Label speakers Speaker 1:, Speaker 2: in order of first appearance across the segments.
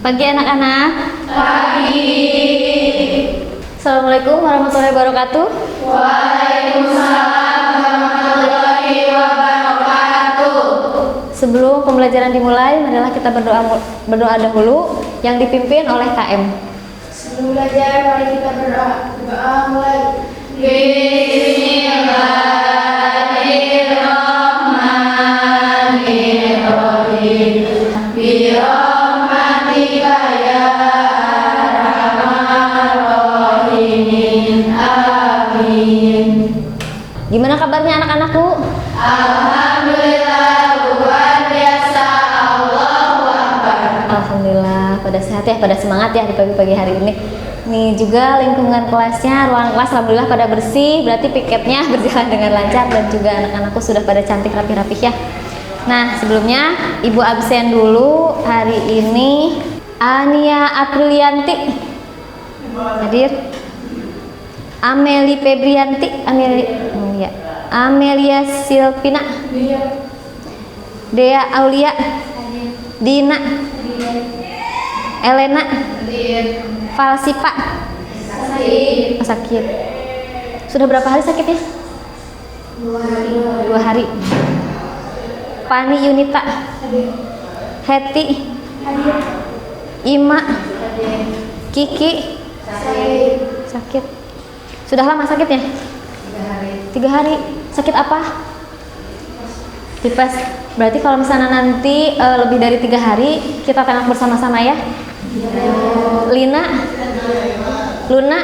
Speaker 1: Pagi anak-anak. Pagi. Assalamualaikum warahmatullahi wabarakatuh.
Speaker 2: Waalaikumsalam warahmatullahi wabarakatuh.
Speaker 1: Sebelum pembelajaran dimulai, marilah kita berdoa dahulu yang dipimpin oleh KM.
Speaker 2: Sebelum belajar, mari kita berdoa. Doa mulai. Bismillahirrahmanirrahim. Birahmatika ya arhamar rahimin. Amin.
Speaker 1: Gimana kabarnya anak-anakku?
Speaker 2: Alhamdulillah luar biasa. Allahu Akbar.
Speaker 1: Alhamdulillah pada sehat ya, pada semangat ya di pagi-pagi hari ini. Nih juga lingkungan kelasnya, ruangan kelas alhamdulillah pada bersih, berarti piketnya berjalan dengan lancar dan juga anak-anakku sudah pada cantik rapi-rapi ya. Nah sebelumnya ibu absen dulu hari ini. Ania Aprilianti hadir. Ameli Febrianti, Amelia Silvina, Dea Aulia, Dina, Elena, Falsipa. Sakit. Sudah berapa hari sakitnya? 2 hari. Pani Yunita, Heti, Ima, Kiki, sakit. Sudah lama sakitnya? 3 hari. Sakit apa? Tipes. Berarti kalau misalnya nanti lebih dari 3 hari kita tengok bersama-sama ya. Lina, Luna.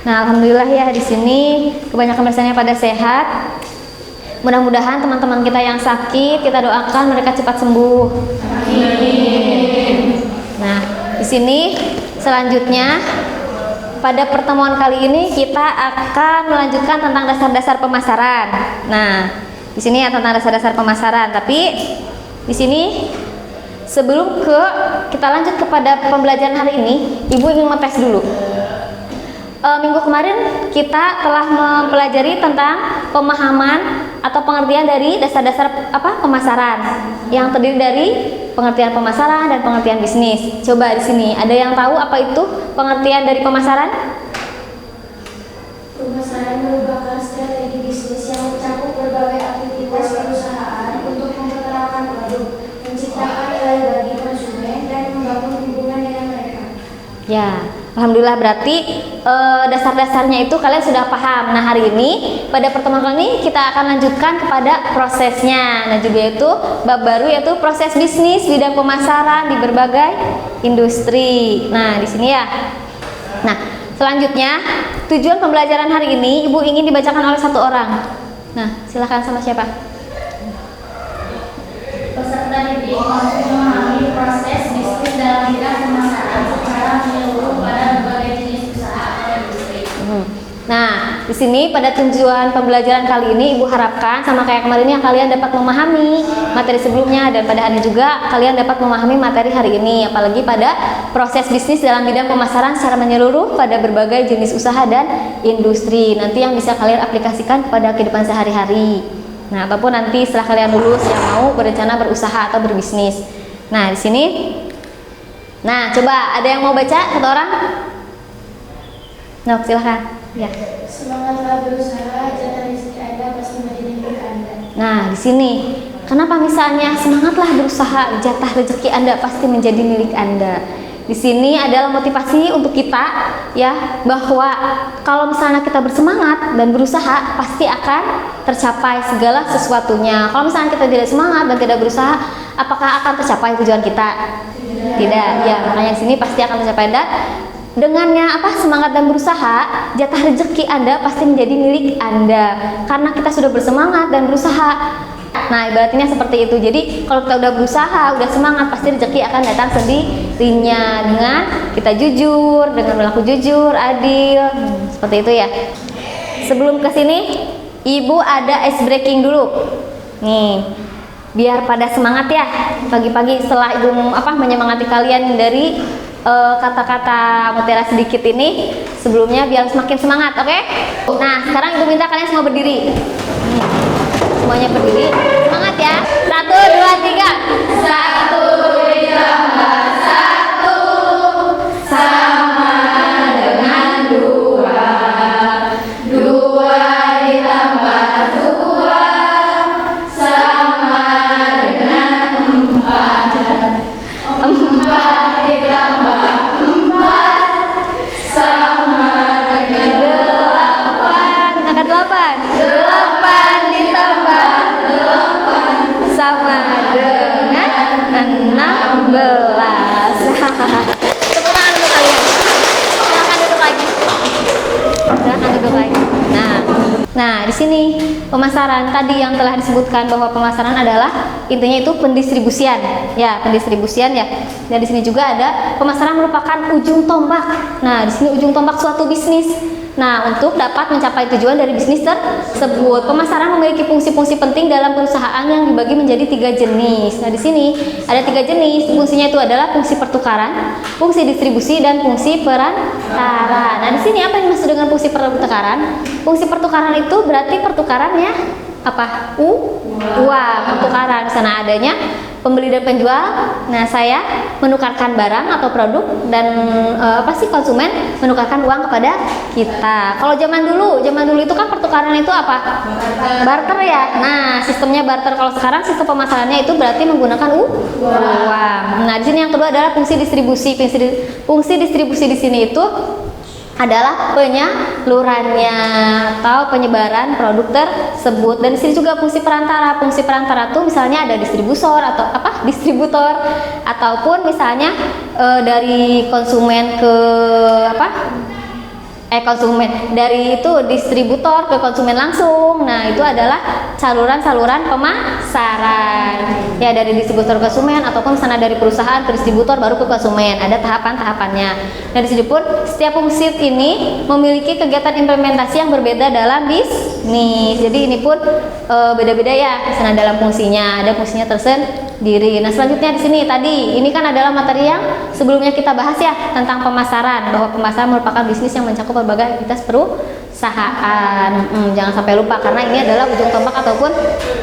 Speaker 1: Nah, alhamdulillah ya di sini kebanyakan bersama pada sehat. Mudah-mudahan teman-teman kita yang sakit kita doakan mereka cepat sembuh. Amin. Nah, di sini selanjutnya pada pertemuan kali ini kita akan melanjutkan tentang dasar-dasar pemasaran. Nah, di sini ya tentang dasar-dasar pemasaran. Tapi di sini sebelum kita lanjut kepada pembelajaran hari ini, Ibu ingin ngetes dulu. Minggu kemarin kita telah mempelajari tentang pemahaman atau pengertian dari dasar-dasar pemasaran yang terdiri dari pengertian pemasaran dan pengertian bisnis. Coba di sini ada yang tahu apa itu pengertian dari pemasaran?
Speaker 2: Pemasaran merupakan strategi bisnis yang mencakup berbagai aktivitas perusahaan untuk memperkenalkan produk, menciptakan nilai bagi konsumen, dan membangun hubungan dengan mereka.
Speaker 1: Ya, alhamdulillah berarti dasar-dasarnya itu kalian sudah paham. Nah hari ini pada pertemuan kali ini kita akan lanjutkan kepada prosesnya. Nah juga itu bab baru yaitu proses bisnis bidang pemasaran di berbagai industri. Nah di sini ya. Nah selanjutnya tujuan pembelajaran hari ini Ibu ingin dibacakan oleh satu orang. Nah silakan sama siapa?
Speaker 2: Peserta didik mampu memahami proses bisnis dalam bidang pemasaran secara menyeluruh pada berbagai jenis usaha atau industri.
Speaker 1: Nah, di sini pada tujuan pembelajaran kali ini Ibu harapkan sama kayak kemarin yang kalian dapat memahami materi sebelumnya dan pada hari juga kalian dapat memahami materi hari ini, apalagi pada proses bisnis dalam bidang pemasaran secara menyeluruh pada berbagai jenis usaha dan industri. Nanti yang bisa kalian aplikasikan kepada kehidupan sehari-hari. Nah, ataupun nanti setelah kalian lulus yang mau berencana berusaha atau berbisnis. Nah, di sini nah, coba ada yang mau baca satu orang? Nah, silahkan. Ya.
Speaker 2: Semangatlah berusaha, jatah rezeki Anda pasti menjadi milik Anda.
Speaker 1: Nah, di sini kenapa misalnya semangatlah berusaha, jatah rezeki Anda pasti menjadi milik Anda. Di sini adalah motivasi untuk kita ya, bahwa kalau misalnya kita bersemangat dan berusaha pasti akan tercapai segala sesuatunya. Kalau misalnya kita tidak semangat dan tidak berusaha, apakah akan tercapai tujuan kita? Tidak. Ya, makanya di sini pasti akan tercapai. Dan dengannya semangat dan berusaha, jatah rezeki Anda pasti menjadi milik Anda karena kita sudah bersemangat dan berusaha. Nah, ibaratnya seperti itu. Jadi kalau kita udah berusaha, udah semangat, pasti rezeki akan datang sendirinya dengan kita jujur, dengan berlaku jujur, adil. Seperti itu ya. Sebelum ke sini, Ibu ada ice breaking dulu. Nih, biar pada semangat ya. Pagi-pagi setelah Ibu menyemangati kalian dari kata-kata mutiara sedikit ini, sebelumnya biar semakin semangat, oke? Nah, sekarang Ibu minta kalian semua berdiri. Semuanya berdiri, semangat ya. 1, 2, 3.
Speaker 2: 1 ditambah 1
Speaker 1: Nah, di sini pemasaran tadi yang telah disebutkan bahwa pemasaran adalah intinya itu pendistribusian, ya pendistribusian ya. Dan di sini juga ada pemasaran merupakan ujung tombak. Nah, di sini ujung tombak suatu bisnis. Nah, untuk dapat mencapai tujuan dari bisnis tersebut, pemasaran memiliki fungsi-fungsi penting dalam perusahaan yang dibagi menjadi 3 jenis. Nah, di sini ada 3 jenis. Fungsinya itu adalah fungsi pertukaran, fungsi distribusi, dan fungsi perantara. Nah, di sini apa yang dimaksud dengan fungsi pertukaran? Fungsi pertukaran itu berarti pertukarannya apa? Uang, pertukaran. Di sana adanya pembeli dan penjual. Nah, saya menukarkan barang atau produk dan konsumen menukarkan uang kepada kita. Kalau zaman dulu itu kan pertukaran itu apa? Barter ya. Nah, sistemnya barter. Kalau sekarang sistem pemasarannya itu berarti menggunakan uang. Nah, di sini yang kedua adalah fungsi distribusi. Fungsi distribusi di sini itu adalah penyalurannya atau penyebaran produk tersebut. Dan di sini juga fungsi perantara. Fungsi perantara tuh misalnya ada distributor ataupun misalnya dari konsumen ke konsumen dari itu distributor ke konsumen langsung. Nah, itu adalah saluran-saluran pemasaran. Ya, dari distributor ke konsumen ataupun sana dari perusahaan ke distributor baru ke konsumen. Ada tahapan-tahapannya. Nah, di sini pun setiap fungsi ini memiliki kegiatan implementasi yang berbeda dalam bisnis. Jadi ini pun beda-beda ya sana dalam fungsinya. Ada fungsinya tersendiri. Nah, selanjutnya di sini tadi ini kan adalah materi yang sebelumnya kita bahas ya tentang pemasaran, bahwa pemasaran merupakan bisnis yang mencakup berbagai aktivitas perusahaan. Jangan sampai lupa karena ini adalah ujung tombak ataupun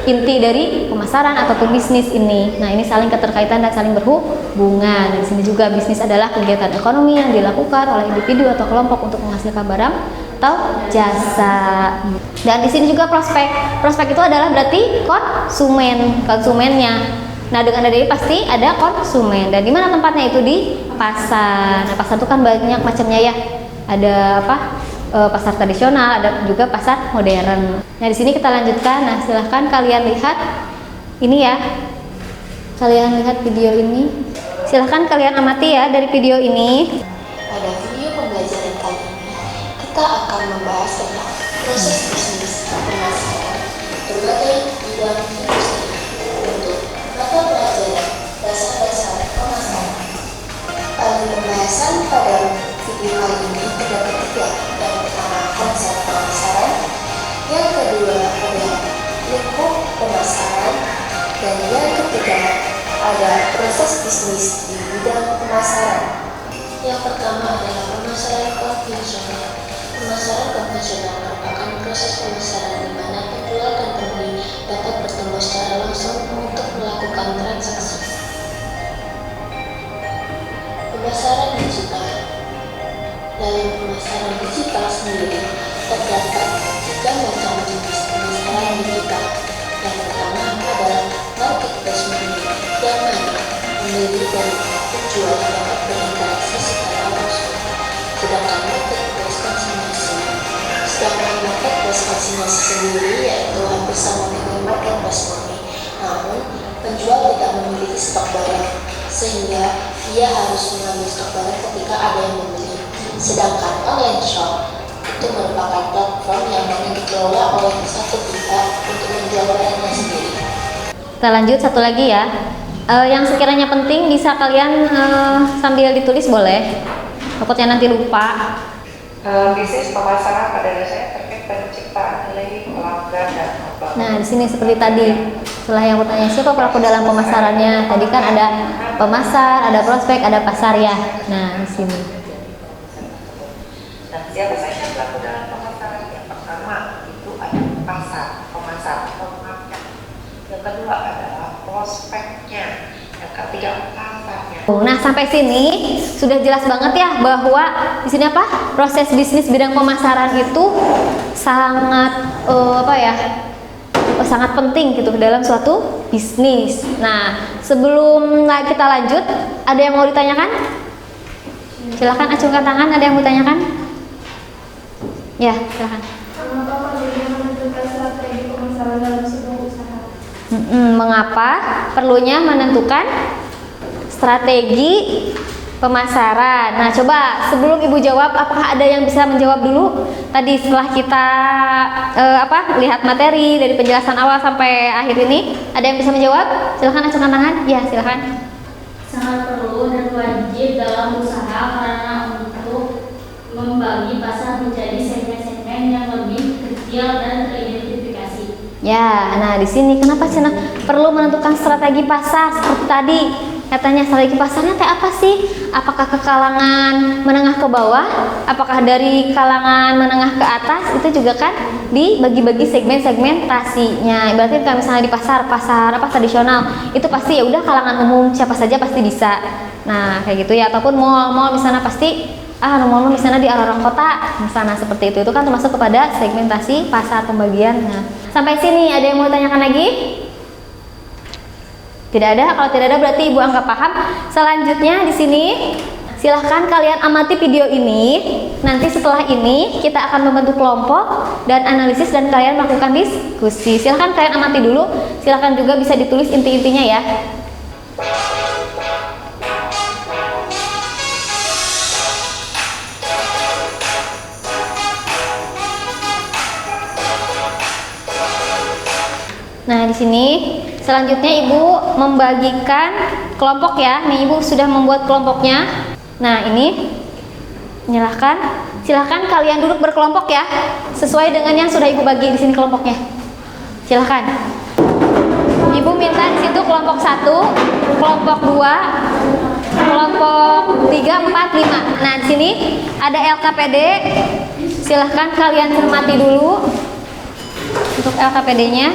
Speaker 1: inti dari pemasaran ataupun bisnis ini. Nah, ini saling keterkaitan dan saling berhubungan. Di sini juga bisnis adalah kegiatan ekonomi yang dilakukan oleh individu atau kelompok untuk menghasilkan barang atau jasa. Dan di sini juga prospek. Prospek itu adalah berarti konsumennya. Nah, dengan adanya pasti ada konsumen. Dan di mana tempatnya itu di pasar. Nah, pasar itu kan banyak macamnya ya. Ada pasar tradisional, ada juga pasar modern. Nah, di sini kita lanjutkan. Nah, silahkan kalian lihat ini ya. Kalian lihat video ini. Silahkan kalian amati ya dari video ini.
Speaker 3: Pada video pembelajaran kali ini, kita akan membahas tentang proses bisnis pemasaran berbagai bidang industri untuk mata pelajaran dasar-dasar pemasaran. Pembahasan pada video kali ini terdapat 3. Yang pertama, konsep pemasaran. Yang kedua adalah lingkup pemasaran. Dan yang ketiga ada proses bisnis di bidang pemasaran. Yang pertama adalah pemasaran konvensional. Pemasaran konvensional merupakan proses pemasaran di mana penjual dan pembeli dapat bertemu secara langsung untuk melakukan transaksi. Pemasaran digital. Dalam pemasaran digital sendiri terdapat 3 macam jenis pemasaran digital. Yang pertama adalah marketplace media, yang mana pembeli dan penjual dapat berinteraksi secara langsung. Sedangkan marketplace konsinyasi sendiri yaitu hampir sama dengan marketplace murni. Namun penjual tidak memiliki stok barang, sehingga ia harus mengambil stok barang ketika ada yang membeli. Sedangkan online shop itu merupakan platform yang mana dikelola oleh satu pihak untuk menjual barangnya sendiri.
Speaker 1: Kita lanjut satu lagi ya. Yang sekiranya penting bisa kalian sambil ditulis boleh. Takutnya nanti lupa.
Speaker 4: Bisnis pemasaran pada dasarnya terkait penciptaan nilai pelanggan dan abang.
Speaker 1: Nah, di sini seperti tadi. Setelah yang bertanya siapa pelaku dalam pemasarannya? Tadi kan ada pemasar, ada prospek, ada pasar ya. Nah, di sini.
Speaker 4: Dan siapa saja pelaku dalam pemasaran? Yang pertama itu ada pemasar atau market. Yang kedua adalah prospeknya. Yang ketiga pasarnya.
Speaker 1: Nah, sampai sini sudah jelas banget ya bahwa di sini apa? Proses bisnis bidang pemasaran itu sangat sangat penting gitu dalam suatu bisnis. Nah, sebelum kita lanjut, ada yang mau ditanyakan? Silahkan acungkan tangan, ada yang mau ditanyakan? Ya, silahkan.
Speaker 2: Mengapa perlunya menentukan strategi pemasaran dalam sebuah usaha?
Speaker 1: Mengapa perlunya menentukan strategi Pemasaran. Nah, coba sebelum Ibu jawab, apakah ada yang bisa menjawab dulu? Tadi setelah kita lihat materi dari penjelasan awal sampai akhir ini, ada yang bisa menjawab? Silahkan acungkan tangan. Ya, silahkan.
Speaker 5: Sangat perlu dan wajib dalam usaha karena untuk membagi pasar menjadi segmen-segmen yang lebih kecil dan teridentifikasi.
Speaker 1: Ya, nah di sini kenapa sih perlu menentukan strategi pasar seperti tadi? Katanya strategi pasarnya teh apa sih? Apakah ke kalangan menengah ke bawah? Apakah dari kalangan menengah ke atas? Itu juga kan dibagi-bagi segmen-segmentasinya. Berarti kalau misalnya di pasar tradisional, itu pasti ya udah kalangan umum siapa saja pasti bisa. Nah, kayak gitu ya. Ataupun mall misalnya pasti mall misalnya di orang kota, misalnya seperti itu kan termasuk kepada segmentasi pasar pembagian. Nah, sampai sini ada yang mau tanyakan lagi? Tidak ada. Kalau tidak ada berarti Ibu anggap paham. Selanjutnya di sini silahkan kalian amati video ini. Nanti setelah ini kita akan membentuk kelompok dan analisis dan kalian melakukan diskusi. Silahkan kalian amati dulu. Silahkan juga bisa ditulis inti-intinya ya. Nah, di sini selanjutnya Ibu membagikan kelompok ya. Nih Ibu sudah membuat kelompoknya. Nah, ini silahkan kalian duduk berkelompok ya, sesuai dengan yang sudah Ibu bagi di sini kelompoknya. Silahkan. Ibu minta di situ kelompok 1, kelompok 2, kelompok 3, 4, 5. Nah, di sini ada LKPD. Silahkan kalian cermati dulu untuk LKPD-nya.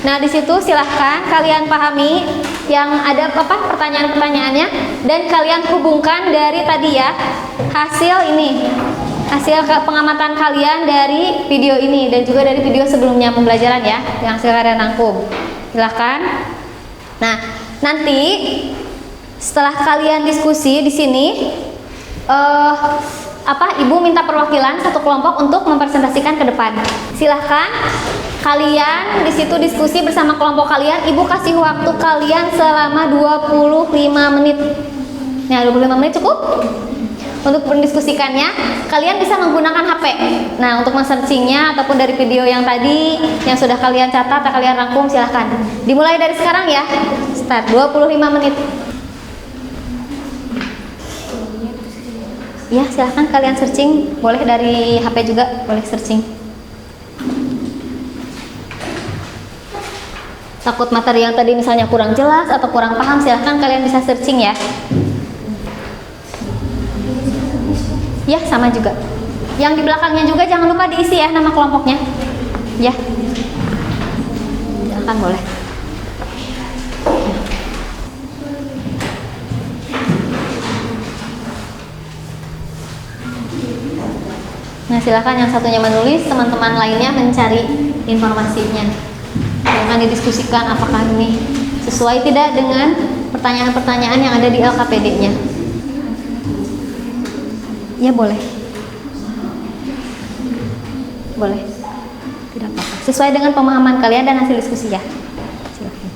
Speaker 1: Nah, di situ silahkan kalian pahami yang ada pertanyaan-pertanyaannya dan kalian hubungkan dari tadi ya hasil pengamatan kalian dari video ini dan juga dari video sebelumnya pembelajaran ya, yang hasil kalian rangkum. Silahkan. Nah, nanti setelah kalian diskusi di sini, Ibu minta perwakilan satu kelompok untuk mempresentasikan ke depan. Silahkan kalian di situ diskusi bersama kelompok kalian. Ibu kasih waktu kalian selama 25 menit. Nah, 25 menit cukup untuk mendiskusikannya. Kalian bisa menggunakan HP. Nah, untuk men-searchingnya ataupun dari video yang tadi yang sudah kalian catat atau kalian rangkum, silahkan. Dimulai dari sekarang ya. Start 25 menit. Ya, silahkan kalian searching. Boleh dari HP juga, boleh searching. Takut materi yang tadi misalnya kurang jelas atau kurang paham, silahkan kalian bisa searching ya. Ya, sama juga. Yang di belakangnya juga jangan lupa diisi ya nama kelompoknya. Ya, silahkan boleh. Nah, silahkan yang satunya menulis, teman-teman lainnya mencari informasinya. Jangan didiskusikan apakah ini sesuai tidak dengan pertanyaan-pertanyaan yang ada di LKPD-nya. Ya, boleh. Boleh. Tidak apa-apa. Sesuai dengan pemahaman kalian dan hasil diskusi ya. Silakan.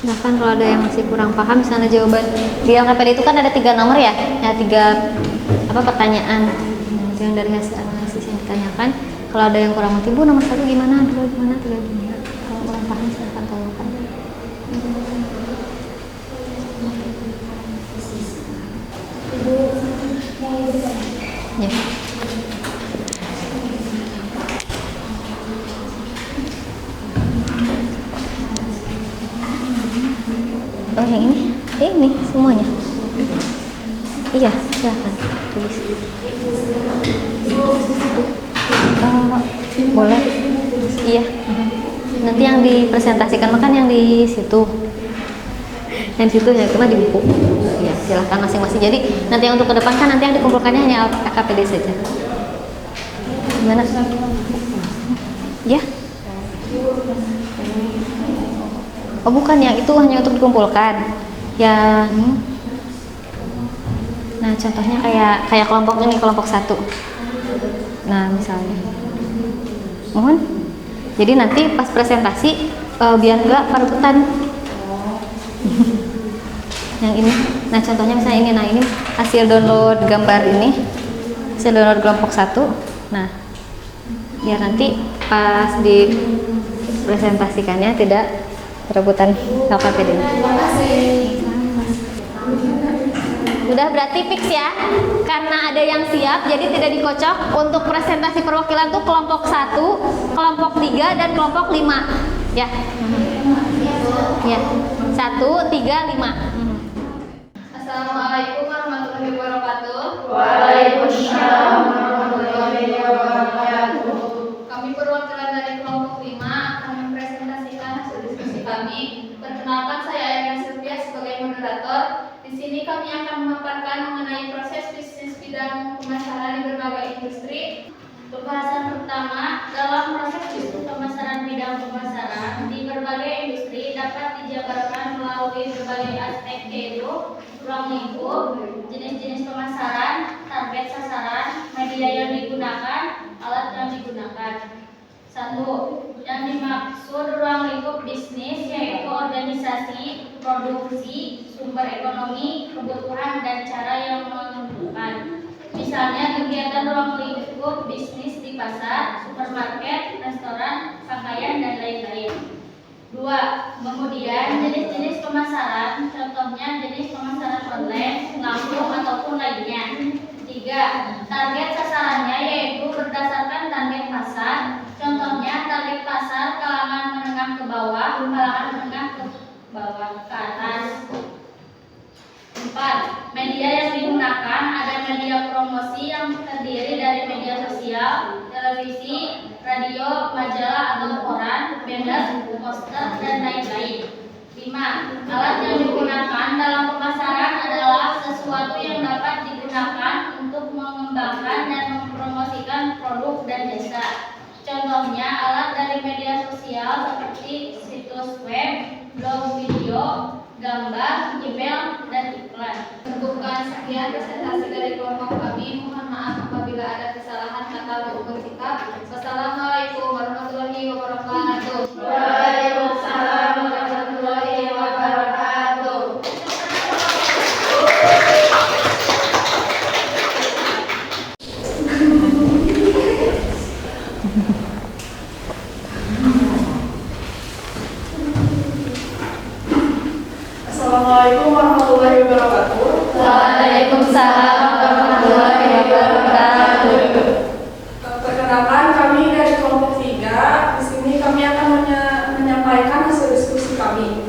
Speaker 1: Silahkan kalau ada yang masih kurang paham, misalnya jawaban di LKPD itu kan ada 3 nomor ya, 3 pertanyaan. Nah, itu yang dari hasil analisis yang ditanyakan. Kalau ada yang kurang ngerti, Bu nomor 1 gimana, 2 gimana, 3 gimana. Kalau kurang paham silahkan tanyakan. Ya. Oh, yang ini? Ini semuanya. Iya, silahkan tulis. Boleh. Iya. Nanti yang dipresentasikan makan yang di situ. Yang di situ ya cuma di buku. Ya, silahkan masing-masing. Jadi nanti yang untuk ke depan kan nanti yang dikumpulkannya hanya LKPD saja. Gimana? Ya. Oh bukan, yang itu hanya untuk dikumpulkan. Yang nah contohnya kayak kelompok ini, kelompok 1. Nah misalnya, mohon. Jadi nanti pas presentasi biar nggak perebutan. Yang ini, nah contohnya misalnya ini, nah ini hasil download gambar ini, hasil download kelompok 1. Nah, biar nanti pas di presentasikannya tidak perebutan LKPD.
Speaker 2: Terima kasih.
Speaker 1: Sudah berarti fix ya, karena ada yang siap jadi tidak dikocok. Untuk presentasi perwakilan tuh kelompok 1, kelompok 3 dan kelompok 5 ya. Ya, 1, 3, 5.
Speaker 5: Assalamualaikum warahmatullahi wabarakatuh.
Speaker 2: Waalaikumsalam warahmatullahi wabarakatuh.
Speaker 5: Kami perwakilan dari kelompok 5 akan mempresentasikan hasil diskusi kami. Perkenalkan, saya Ayana Sylvia sebagai moderator. Di sini kami akan memaparkan mengenai proses bisnis bidang pemasaran di berbagai industri. Pembahasan pertama, dalam proses bisnis pemasaran bidang pemasaran di berbagai industri dapat dijabarkan melalui berbagai aspek, yaitu ruang lingkup, jenis-jenis pemasaran, target sasaran, media yang digunakan, alat yang digunakan. 1. Yang dimaksud ruang lingkup bisnis yaitu organisasi, produksi, sumber ekonomi, kebutuhan, dan cara yang menentukan. Misalnya kegiatan ruang lingkup bisnis di pasar, supermarket, restoran, pakaian, dan lain-lain. 2. Kemudian jenis-jenis pemasaran, contohnya jenis pemasaran online, langsung ataupun lainnya. 3. Target sasarannya yaitu berdasarkan target pasar, contohnya target pasar kalangan menengah ke bawah, kalangan menengah ke bawah ke atas. 4. Media yang digunakan, ada media promosi yang terdiri dari media sosial, televisi, radio, majalah atau koran, banner, poster, dan lain-lain. 5. Alat yang digunakan dalam pemasaran adalah sesuatu yang dapat digunakan untuk mengembangkan dan mempromosikan produk dan jasa. Contohnya alat dari media sosial seperti situs web, blog video, gambar, email, dan iklan. Cukupkan sekian presentasi dari kelompok kami. Mohon maaf apabila ada kesalahan kata maupun sikap. Wassalamualaikum warahmatullahi wabarakatuh.
Speaker 2: Waalaikumsalam warahmatullahi wabarakatuh.
Speaker 6: Assalamualaikum warahmatullahi wabarakatuh.
Speaker 1: Waalaikumsalam warahmatullahi wabarakatuh.
Speaker 6: Perkenalkan, kami dari kelompok 3. Di sini kami akan menyampaikan hasil diskusi kami.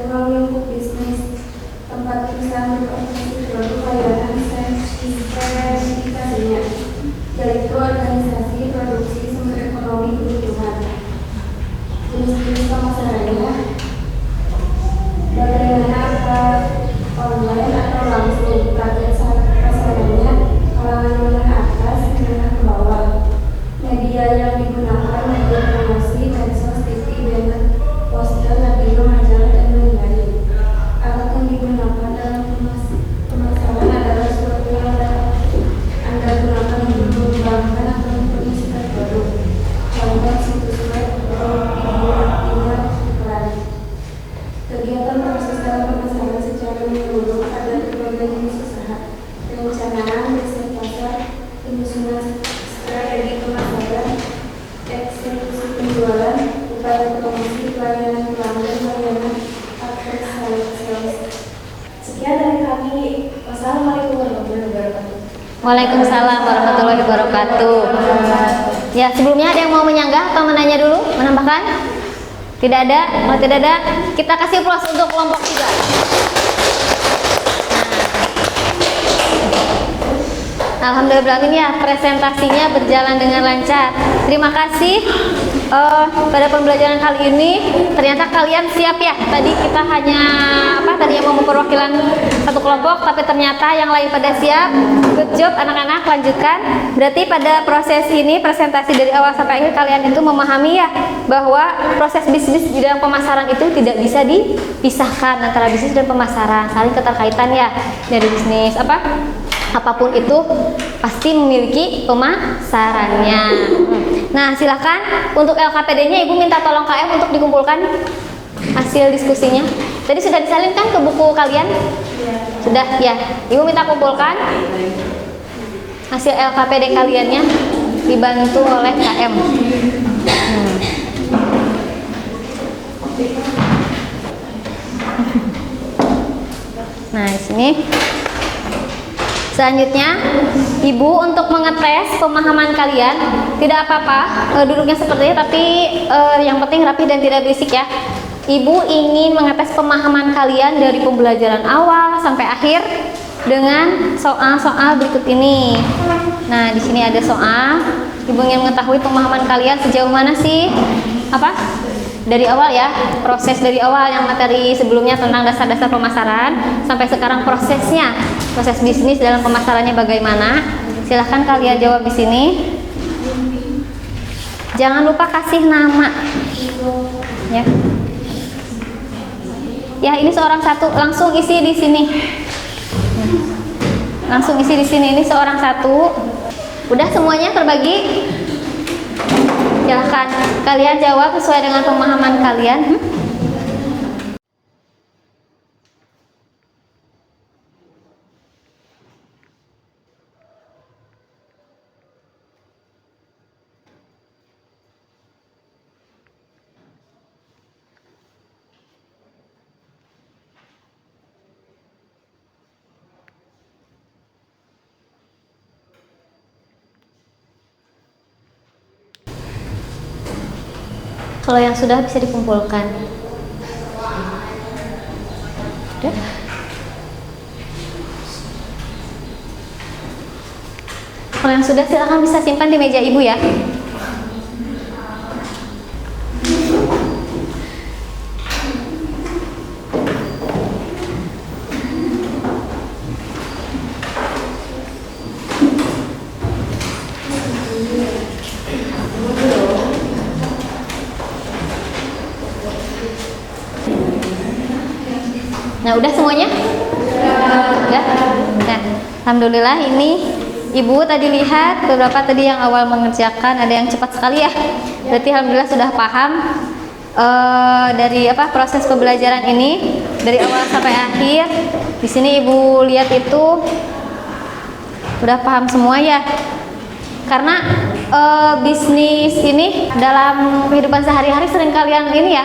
Speaker 2: Ruang lingkup bisnis, tempat perusahaan berorganisasi produk layanan sertifikasinya, yaitu organisasi, produksi, sumber ekonomi, kebutuhan. Jenis-jenis pemasarannya, bagaimana online atau langsung, target sasarannya kalangan menengah atas, menengah ke bawah. Media yang digunakan, media promosi, medsos, TV, banner, poster, radio, majalah, dan lain-lain. Alat yang digunakan dalam pemasaran adalah suatu yang Anda gunakan untuk mengembangkan atau mempromosikan produk. Contoh situs web, blog, video, email, iklan. Kegiatan proses dalam pemasaran secara menyeluruh ada berbagai jenis usaha: perencanaan, riset pasar, penyusunan strategi pemasaran, eksekusi penjualan, upaya promosi, pelayanan pelanggan, layanan after sales. Sekian dari kami. Wassalamualaikum warahmatullahi wabarakatuh.
Speaker 1: Waalaikumsalam warahmatullahi wabarakatuh. Ya, sebelumnya ada yang mau menyanggah atau menanya dulu, menambahkan? Tidak ada? Kalau tidak ada, kita kasih plus untuk kelompok 3. Alhamdulillah ya, presentasinya berjalan dengan lancar. Terima kasih pada pembelajaran kali ini. Ternyata kalian siap ya. Tadi kita hanya tadinya mau perwakilan satu kelompok, tapi ternyata yang lain pada siap. Good job anak-anak, lanjutkan. Berarti pada proses ini presentasi dari awal sampai akhir kalian itu memahami ya bahwa proses bisnis di dalam pemasaran itu tidak bisa dipisahkan antara bisnis dan pemasaran, saling keterkaitan ya. Dari bisnis apapun itu pasti memiliki pemasarannya. Nah, silahkan untuk LKPD-nya Ibu minta tolong KM untuk dikumpulkan hasil diskusinya. Tadi sudah disalin kan ke buku kalian? Sudah ya. Ibu minta kumpulkan hasil LKPD kaliannya dibantu oleh KM. Nah, di sini selanjutnya, Ibu untuk mengetes pemahaman kalian, tidak apa-apa duduknya seperti ini, tapi yang penting rapi dan tidak berisik ya. Ibu ingin mengetes pemahaman kalian dari pembelajaran awal sampai akhir dengan soal-soal berikut ini. Nah, di sini ada soal. Ibu ingin mengetahui pemahaman kalian sejauh mana sih? Dari awal ya, proses dari awal yang materi sebelumnya tentang dasar-dasar pemasaran sampai sekarang prosesnya, proses bisnis dalam pemasarannya bagaimana? Silahkan kalian jawab di sini. Jangan lupa kasih nama. Ya. Ya, ini seorang satu, langsung isi di sini. Langsung isi di sini, ini seorang satu. Udah semuanya terbagi? Silahkan kalian jawab sesuai dengan pemahaman kalian. Kalau yang sudah bisa dikumpulkan. Udah. Kalau yang sudah silakan bisa simpan di meja Ibu ya. Nah, udah semuanya? Udah? Nah, alhamdulillah ini Ibu tadi lihat beberapa tadi yang awal mengerjakan, ada yang cepat sekali ya. Berarti alhamdulillah sudah paham dari proses pembelajaran ini dari awal sampai akhir. Di sini Ibu lihat itu udah paham semua ya. Karena bisnis ini dalam kehidupan sehari-hari sering kalian ini ya,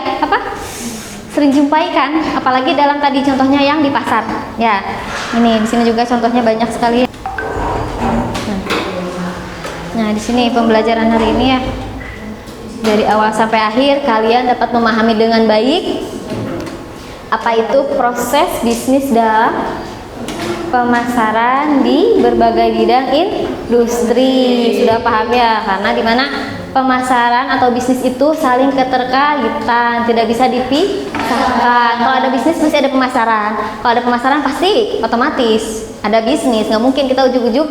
Speaker 1: sering jumpai kan, apalagi dalam tadi contohnya yang di pasar. Ya, ini di sini juga contohnya banyak sekali. Nah, di sini pembelajaran hari ini ya, dari awal sampai akhir kalian dapat memahami dengan baik apa itu proses bisnis dalam pemasaran di berbagai bidang industri. Sudah paham ya? Karena dimana pemasaran atau bisnis itu saling keterkaitan, tidak bisa dipisahkan. Kalau ada bisnis pasti ada pemasaran. Kalau ada pemasaran pasti otomatis ada bisnis. Nggak mungkin kita ujuk-ujuk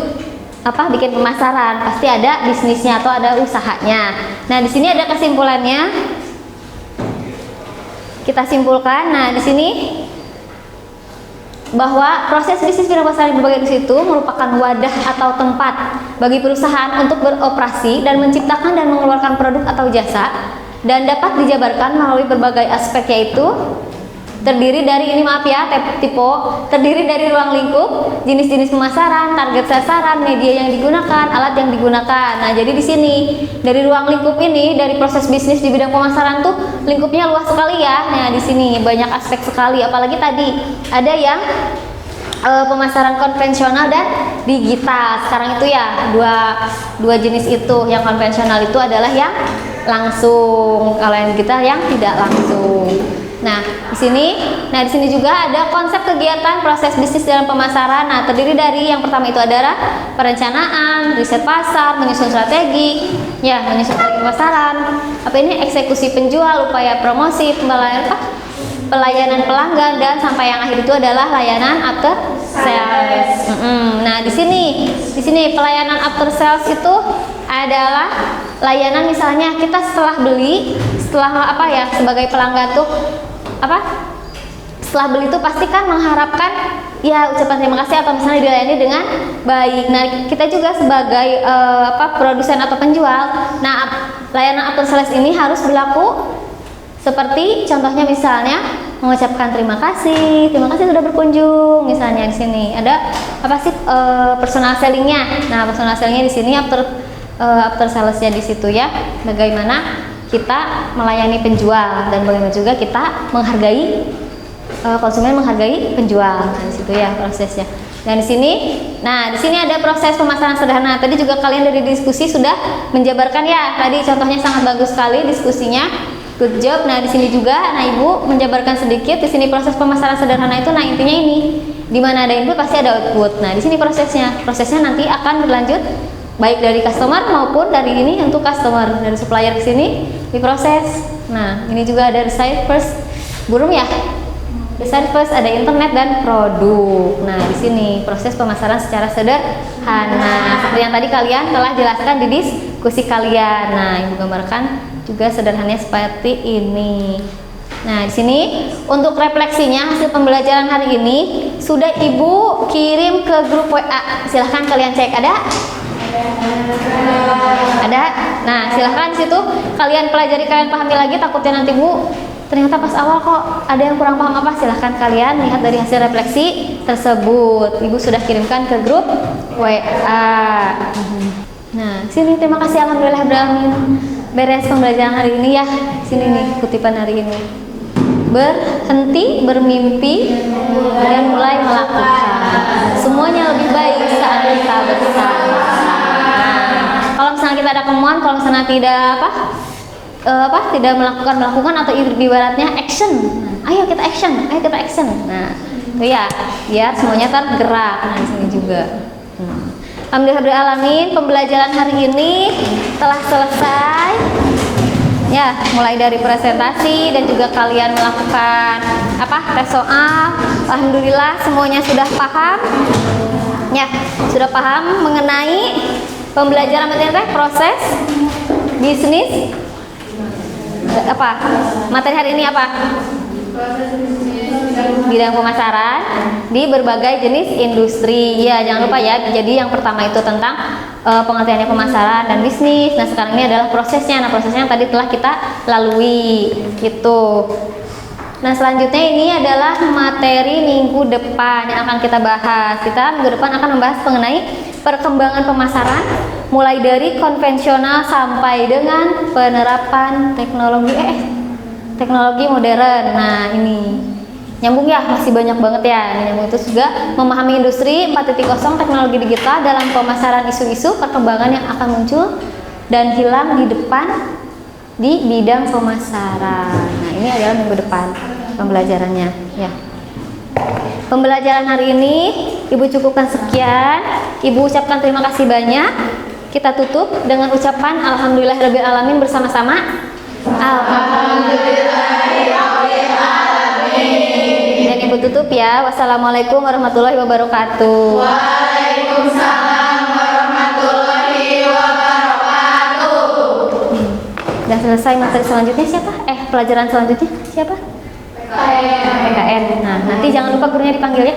Speaker 1: bikin pemasaran, pasti ada bisnisnya atau ada usahanya. Nah, di sini ada kesimpulannya. Kita simpulkan. Nah, di sini bahwa proses bisnis bidang pemasaran di berbagai industri itu merupakan wadah atau tempat bagi perusahaan untuk beroperasi dan menciptakan dan mengeluarkan produk atau jasa, dan dapat dijabarkan melalui berbagai aspek, yaitu terdiri dari terdiri dari ruang lingkup, jenis-jenis pemasaran, target sasaran, media yang digunakan, alat yang digunakan. Nah, jadi di sini dari ruang lingkup ini, dari proses bisnis di bidang pemasaran tuh lingkupnya luas sekali ya. Nah, di sini banyak aspek sekali, apalagi tadi ada yang pemasaran konvensional dan digital. Sekarang itu ya dua jenis itu. Yang konvensional itu adalah yang langsung, kalau yang digital yang tidak langsung. Nah, di sini juga ada konsep kegiatan proses bisnis dalam pemasaran. Nah, terdiri dari yang pertama itu adalah perencanaan, riset pasar, menyusun strategi, menyusun strategi pemasaran. Apa ini? Eksekusi penjual, upaya promosi, pelayanan pelanggan, dan sampai yang akhir itu adalah layanan after sales. Nah, di sini pelayanan after sales itu adalah layanan misalnya kita setelah beli, sebagai pelanggan tuh setelah beli itu pasti kan mengharapkan ucapan terima kasih atau misalnya dilayani dengan baik. Nah, kita juga sebagai produsen atau penjual, nah layanan after sales ini harus berlaku seperti contohnya misalnya mengucapkan terima kasih sudah berkunjung. Misalnya di sini ada personal sellingnya. Nah, personal sellingnya di sini after salesnya di situ ya. Bagaimana kita melayani penjual dan bagaimana juga kita menghargai konsumen, menghargai penjual. Nah, di situ ya prosesnya. Dan di sini ada proses pemasaran sederhana. Tadi juga kalian dari diskusi sudah menjabarkan ya. Tadi contohnya sangat bagus sekali diskusinya. Good job. Nah, di sini juga Ibu menjabarkan sedikit. Di sini proses pemasaran sederhana itu intinya ini. Di mana ada input pasti ada output. Nah, di sini prosesnya. Prosesnya nanti akan berlanjut baik dari customer maupun dari ini untuk customer, dari supplier ke sini diproses. Nah, ini juga ada result first burung ya. Result first ada internet dan produk. Nah, di sini proses pemasaran secara sederhana. Seperti yang tadi kalian telah jelaskan di diskusi kalian. Nah, Ibu gambarkan juga sederhananya seperti ini. Nah, di sini untuk refleksinya hasil pembelajaran hari ini sudah Ibu kirim ke grup WA. Silahkan kalian cek, ada? Ada. Nah, silahkan di situ kalian pelajari, kalian pahami lagi. Takutnya nanti Bu, ternyata pas awal kok ada yang kurang paham apa. Silahkan kalian lihat dari hasil refleksi tersebut. Ibu sudah kirimkan ke grup WA. Nah, sini terima kasih, alhamdulillah beres pembelajaran hari ini ya. Sini nih kutipan hari ini. Berhenti bermimpi dan mulai melakukan. Semuanya lebih baik saat kita bersama. Kalau misalnya kita ada kemauan, kalau misalnya tidak melakukan atau ibaratnya action. Nah, ayo kita action. Nah, itu ya, biar semuanya tergerak. Nah, di sini juga. Alhamdulillahirrahmanirrahim, pembelajaran hari ini telah selesai. Ya, mulai dari presentasi dan juga kalian melakukan tes soal. Alhamdulillah semuanya sudah paham. Ya, sudah paham mengenai pembelajaran materi proses bisnis. Materi hari ini apa? Bidang pemasaran di berbagai jenis industri. Ya, jangan lupa ya. Jadi yang pertama itu tentang pengertiannya pemasaran dan bisnis. Nah, sekarang ini adalah prosesnya. Nah, prosesnya yang tadi telah kita lalui gitu. Nah, selanjutnya ini adalah materi minggu depan yang akan kita bahas. Kita minggu depan akan membahas mengenai perkembangan pemasaran mulai dari konvensional sampai dengan penerapan teknologi modern. Nah, ini nyambung ya, masih banyak banget ya. Ini nyambung itu juga memahami industri 4.0 teknologi digital dalam pemasaran isu-isu perkembangan yang akan muncul dan hilang di depan di bidang pemasaran. Nah, ini adalah minggu depan pembelajarannya ya. Pembelajaran hari ini Ibu cukupkan sekian. Ibu ucapkan terima kasih banyak. Kita tutup dengan ucapan alhamdulillahirabbil alamin bersama-sama. Alhamdulillahirabbil alamin. Dan Ibu tutup ya. Wassalamualaikum warahmatullahi wabarakatuh.
Speaker 5: Waalaikumsalam warahmatullahi wabarakatuh.
Speaker 1: Sudah selesai materi selanjutnya siapa? Pelajaran selanjutnya siapa? PKN. Nah, nanti jangan lupa gurunya dipanggil ya.